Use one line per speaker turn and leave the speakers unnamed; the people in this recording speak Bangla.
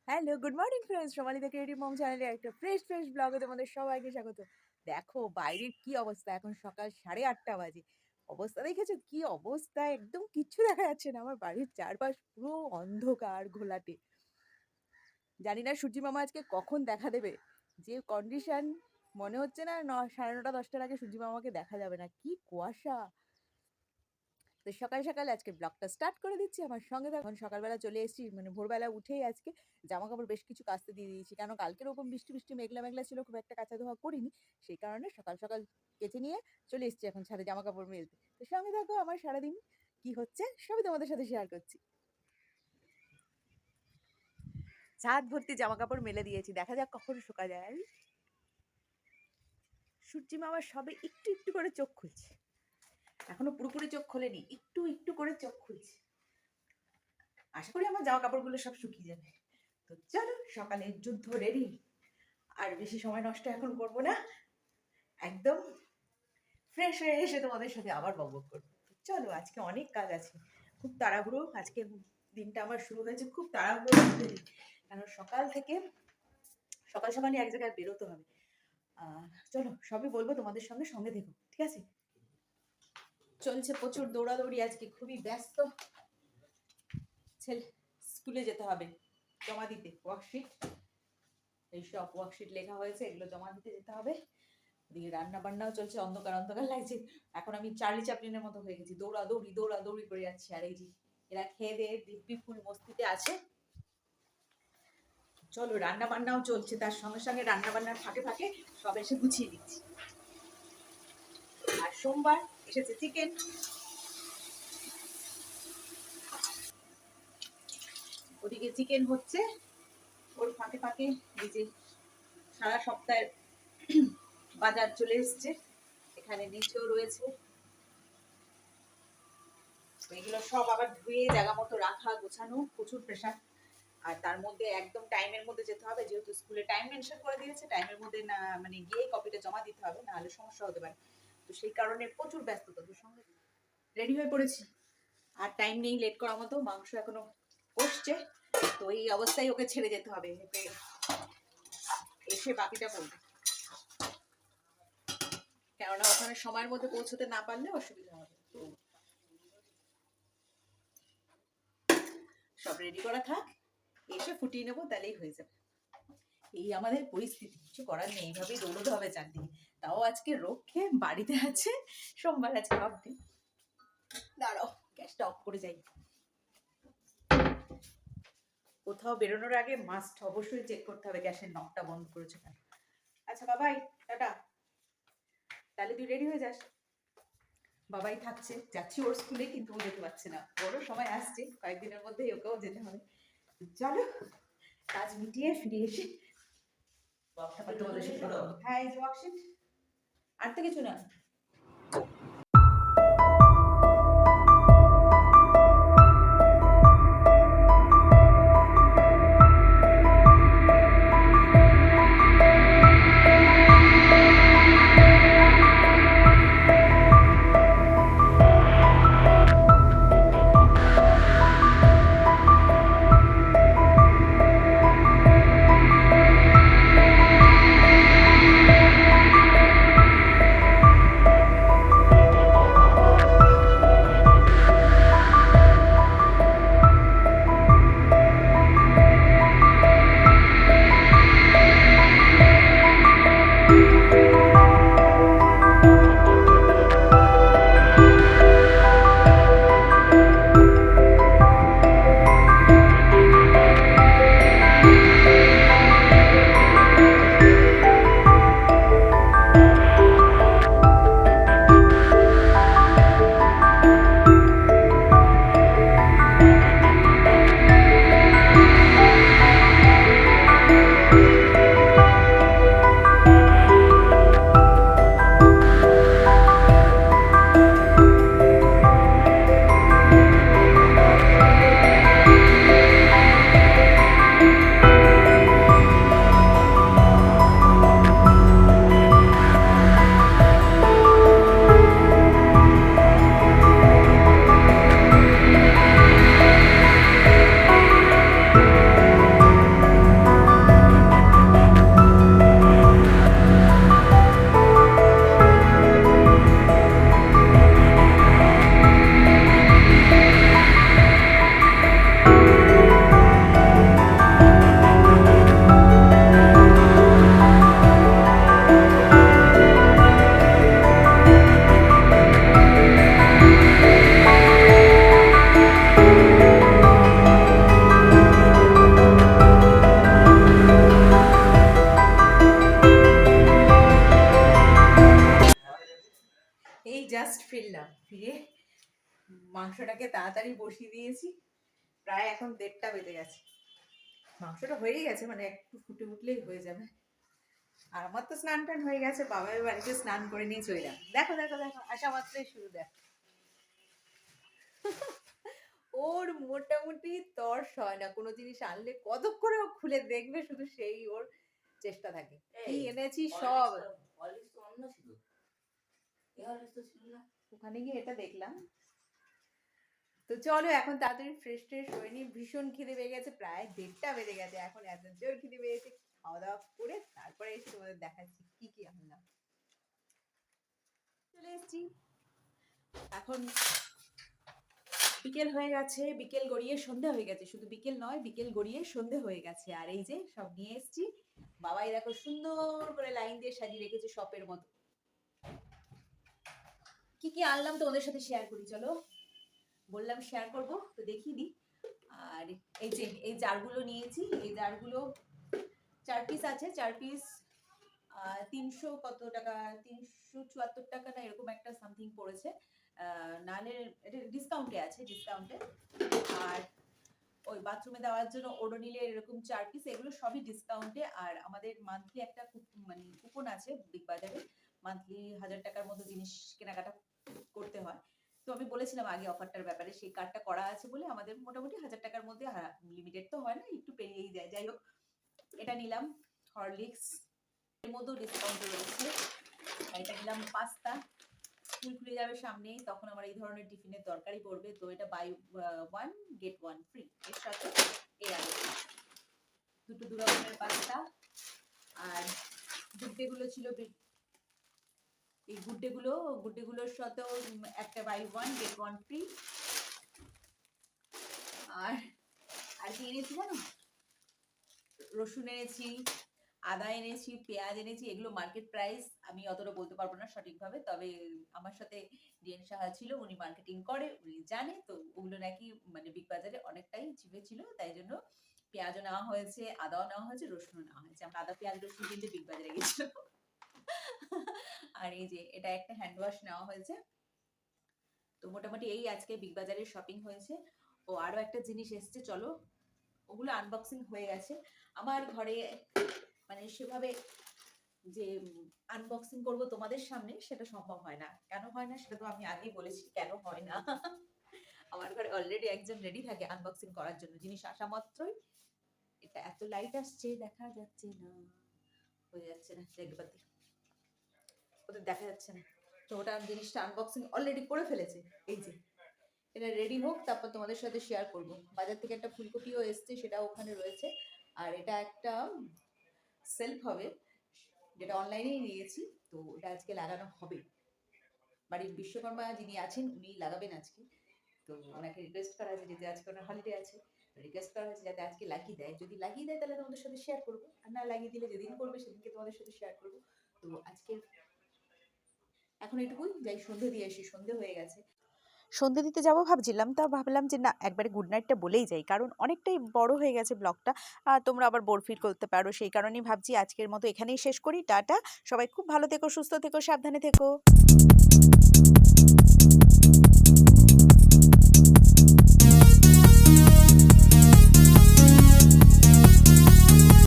Hello, good morning friends. Somalida creative mom চ্যানেলে একটা ফ্রেশ ব্লগে তোমাদের সবাইকে স্বাগত। দেখো বাইরের কি অবস্থা, এখন সকাল 8:30 বাজে। অবস্থা দেখেছো কি অবস্থা, একদম কিচ্ছু দেখা যাচ্ছে না। আমার বাড়ির চারপাশ পুরো অন্ধকার ঘোলাটে। জানি না সূর্যি মামা আজকে কখন দেখা দেবে। যে কন্ডিশন, মনে হচ্ছে না 9:30 10টার আগে সূর্যি মামাকে দেখা যাবে না। কি কুয়াশা। তো সকাল সকাল আজকে ব্লগটা স্টার্ট করে দিচ্ছি। আমার সঙ্গে এখন সকালবেলা চলে এসেছি, মানে ভোরবেলা উঠেই আজকে জামা কাপড় বেশ কিছু কাচতে দিয়ে দিয়েছি, কেন কালকে ওরকম বৃষ্টি বৃষ্টি মেঘলা মেঘলা ছিল, খুব একটা কাঁচা ধোয়া করিনি। সেই কারণে সকাল সকাল কেচে নিয়ে চলে এসেছি এখন ছাদে জামা কাপড় মেলতে। তো সঙ্গে থাকো, আমার সারাদিন কি হচ্ছে সবই তোমাদের সাথে শেয়ার করছি। ছাদ ভর্তি জামা কাপড় মেলে দিয়েছি, দেখা যাক কখন শুকা যায়। সূর্যি মামা সবে একটু একটু করে চোখ খুলছে, এখনো পুরোপুরি চোখ খোলেনি, একটু একটু করে চোখ খুলছে। আশা করি আমার জামা কাপড়গুলো সব শুকিয়ে যাবে। তো চলো, সকালের যুদ্ধ রেডি। আর বেশি সময় নষ্ট এখন করবো না, একদম ফ্রেশ হয়ে এসে তোমাদের সাথে আবার বকবক করবো। চলো, আজকে অনেক কাজ আছে, খুব তাড়াহুড়ো। আজকে দিনটা আমার শুরু হয়েছে খুব তাড়াহুড়ো, কারণ সকাল থেকে সকাল সকালই এক জায়গায় বেরোতে হবে। চলো, সবই বলবো তোমাদের সঙ্গে, সঙ্গে দেখো, ঠিক আছে? চলছে প্রচুর দৌড়াদৌড়ি, আজকে খুবই ব্যস্ত। ছেলে স্কুলে যেতে হবে জমা দিতে, ওয়ার্কশিট, এইসব ওয়ার্কশিট লেখা হয়েছে, এগুলো জমা দিতে যেতে হবে। দিয়ে রান্না বান্নাও চলছে, অন্ধকার অন্ধকার লাগছে। এখন আমি চার্লি চ্যাপলিনের মতো হয়ে গেছি, দৌড়াদৌড়ি করে যাচ্ছি। আর এই যে এরা খেয়ে দিয়ে দিব্যি ফুল মস্তিতে আছে। চলো, রান্না বান্নাও চলছে, তার সঙ্গে সঙ্গে রান্না বান্নার ফাঁকে ফাঁকে সব এসে গুছিয়ে দিচ্ছি। আর সোমবার এসেছে চিকেন, ওদিকে চিকেন হচ্ছে, ওর ফাঁকে ফাঁকে এই যে সারা সপ্তাহের বাজার চলে এসছে, এখানে নিচেও রয়েছে। এগুলো সব আবার ধুয়ে জায়গা মতো রাখা, গোছানো, প্রচুর প্রেশার। আর তার মধ্যে একদম টাইমের মধ্যে যেতে হবে, যেহেতু স্কুলে টাইম মেনশন করে দিয়েছে, টাইমের মধ্যে না মানে গিয়ে কপিটা জমা দিতে হবে, নাহলে সমস্যা হতে পারে। তো সেই কারণে প্রচুর ব্যস্ততা। তোর সঙ্গে রেডি হয়ে পড়েছি, আর টাইম নেই লেট করার মতো। মাংস এখনো কষছে, তো এই অবস্থায় ওকে ছেড়ে যেতে হবে, এসে বাকিটা করবে, কেননা ওখানে সময়ের মধ্যে পৌঁছতে না পারলে অসুবিধা হবে। তো সব রেডি করা থাক, এসে ফুটিয়ে নেবো, তাহলেই হয়ে যাবে। এই আমাদের পরিস্থিতি, কিছু করার নেই, এইভাবেই দৌড়তে হবে চারদিকে। তাও আজকে রক্ষে বাড়িতে আছে, সোমবার আজকে অফ ডে। দাঁড়াও, গ্যাসটা অফ করে যাই। কোথাও বেরোনোর আগে মাস্ট অবশ্যই চেক করতে হবে গ্যাসের নবটা বন্ধ করেছে কেন। আচ্ছা বাবাই, টাটা, তাহলে তুই রেডি হয়ে যাস। বাবাই থাকছে, যাচ্ছি ওর স্কুলে, কিন্তু ও যেতে পারছে না, ওরও সময় আসছে, কয়েকদিনের মধ্যেই ওকেও যেতে হবে। চলো, কাজ মিটিয়ে ফিরে এসে তোমাদের সাথে। হ্যাঁ, এই যে ওয়ার্কশিট, আর তো কিছু না। ফিরলাম, ফিরে মাংসটাকে তাড়াতাড়ি বসিয়ে দিয়েছি। প্রায় এখন 1:30 বেজে গেছে। মাংসটা হয়েই গেছে, মানে একটু ফুটে উঠলেই হয়ে যাবে। আর আমার তো স্নান টান হয়ে গেছে, বাবার বাড়িতে স্নান করে নিয়ে চলে যাবে। দেখো দেখো দেখো, আসা মাত্রই শুরু। দেখো ওর মোটামুটি তর্স হয় না কোনো জিনিস আনলে, কত করে ও খুলে দেখবে, শুধু সেই ওর চেষ্টা থাকে। কি এনেছি সব ওখানে গিয়ে এটা দেখলাম। তো চলো এখন তাড়াতাড়ি ফ্রেশ ট্রেশ হয়ে নি, ভীষণ খিদে পেয়ে গেছে, প্রায় 1:30 বেজে গেছে। এখন এত জোর খিদে পেয়েছে, খাওয়া দাওয়া করে তারপরে এসে তোমাদের দেখাচ্ছি কি কি আনলাম। চলে এসছি, এখন বিকেল হয়ে গেছে, বিকেল গড়িয়ে সন্ধে হয়ে গেছে। শুধু বিকেল নয়, বিকেল গড়িয়ে সন্ধে হয়ে গেছে। আর এই যে সব নিয়ে এসছি, বাবাই দেখো সুন্দর করে লাইন দিয়ে সাজিয়ে রেখেছে শপের মতো। কি কি আনলাম তো ওদের সাথে শেয়ার করি, চলো। বললাম শেয়ার করব, তো দেখিয়ে দিই। আর এই যে এই জারগুলো নিয়েছি, এই জারগুলো 4 পিস আছে, 4 পিস 300 কত টাকা, 374 টাকা না এরকম একটা সামথিং পড়েছে। নাহলে এটা ডিসকাউন্টে আছে, ডিসকাউন্টে। আর ওই বাথরুমে দেওয়ার জন্য ওডোনিলের এরকম 4 পিস, এগুলো সবই ডিসকাউন্টে। আর আমাদের মান্থলি একটা মানে কুপন আছে বিগ বাজারে, মান্থলি 1000 টাকার মতো জিনিস কেনাকাটা করতে হয়। তো আমি বলেছিলাম আগে অফারটার ব্যাপারে, সেই কার্ডটা করা আছে বলে আমাদের মোটামুটি 1000 টাকার মধ্যে, লিমিটেড তো হয় না, একটু পেরিয়েই যায়। যাই হোক, এটা নিলাম হরলিক্স, এর মধ্যেও ডিসকাউন্ট রয়েছে। এটা নিলাম পাস্তা, স্কুল খুলে যাবে সামনেই, তখন আমার এই ধরনের টিফিনের দরকারই পড়বে। তো এটা বাই 1 গেট 1 ফ্রি, এর সাথে এই আর দুটো 2 রকমের পাস্তা। আর গুড্ডেগুলো ছিল, এই গুড্ডেগুলোর সাথেও একটা বাই 1 গেট 1 ফ্রি। আর আর কি এনেছি জানো, রসুন এনেছি, আদা এনেছি, পেঁয়াজ এনেছি। এগুলো মার্কেট প্রাইস আমি অতটা বলতে পারবো না সঠিকভাবে, তবে আমার সাথে ডিএন সাহা ছিল, উনি মার্কেটিং করে, উনি জানে। তো ওগুলো নাকি মানে বিগ বাজারে অনেকটাই চিপে ছিল, তাই জন্য পেঁয়াজও নেওয়া হয়েছে, আদাও নেওয়া হয়েছে, রসুনও নেওয়া হয়েছে। আমরা আদা পেঁয়াজ রসুন কিনতে বিগ বাজারে গেছিলাম। আর এই যে এটা একটা হ্যান্ড ওয়াশ নেওয়া হয়েছে। তো মোটামুটি এই আজকে বিগ বাজারের শপিং হয়েছে। ও আরো একটা জিনিস এসছে, চলো ওগুলো আনবক্সিং হয়ে গেছে। আমার ঘরে মানে সেভাবে যে আনবক্সিং করব তোমাদের সামনে, সেটা সম্ভব হয় না। কেন হয় না সেটা তো আমি আগেই বলেছি, কেন হয় না। আমার ঘরে অলরেডি একজন রেডি থাকে আনবক্সিং করার জন্য, জিনিস আসা মাত্রই। এটা এত লাইট আসছে, দেখা যাচ্ছে না, হয়ে যাচ্ছে না, দেখবার দিই ওদের দেখা যাচ্ছে না। তো ওটা জিনিসটা আনবক্সিং অলরেডি করে ফেলেছে। এই যে এটা রেডি হোক, তারপর তোমাদের সাথে শেয়ার করব। বাজার থেকে একটা ফুলকপিও এসছে, সেটা ওখানে রয়েছে। আর এটা একটা সেলফ হবে, যেটা অনলাইনেই নিয়েছি। তো ওটা আজকে লাগানো হবে। বাড়ির বিশ্বকর্মা যিনি আছেন উনি লাগাবেন আজকে। তো ওনাকে রিকোয়েস্ট করা আছে, যেহেতু আজকে ওনার হলিডে আছে, রিকোয়েস্ট করা হয়েছে যাতে আজকে লাগিয়ে দেয়। যদি লাগিয়ে দেয় তাহলে তোমাদের সাথে শেয়ার করবো, আর না লাগিয়ে দিলে যেদিন করবে সেদিনকে তোমাদের সাথে শেয়ার করবো। তো আজকে এখন এটুকুই, যাই সন্ধে দিয়ে আসি, সন্ধে হয়ে গেছে।
সন্ধে দিতে যাবো ভাবছিলাম, তা ভাবলাম যে না, একবারে গুড নাইটটা বলেই যাই, কারণ অনেকটাই বড় হয়ে গেছে ব্লগটা, তোমরা আবার বোর ফিল করতে পারো। সেই কারণেই ভাবছি আজকের মতো এখানেই শেষ করি। টাটা, সবাই খুব ভালো থেকো, সুস্থ থেকো, সাবধানে থেকো।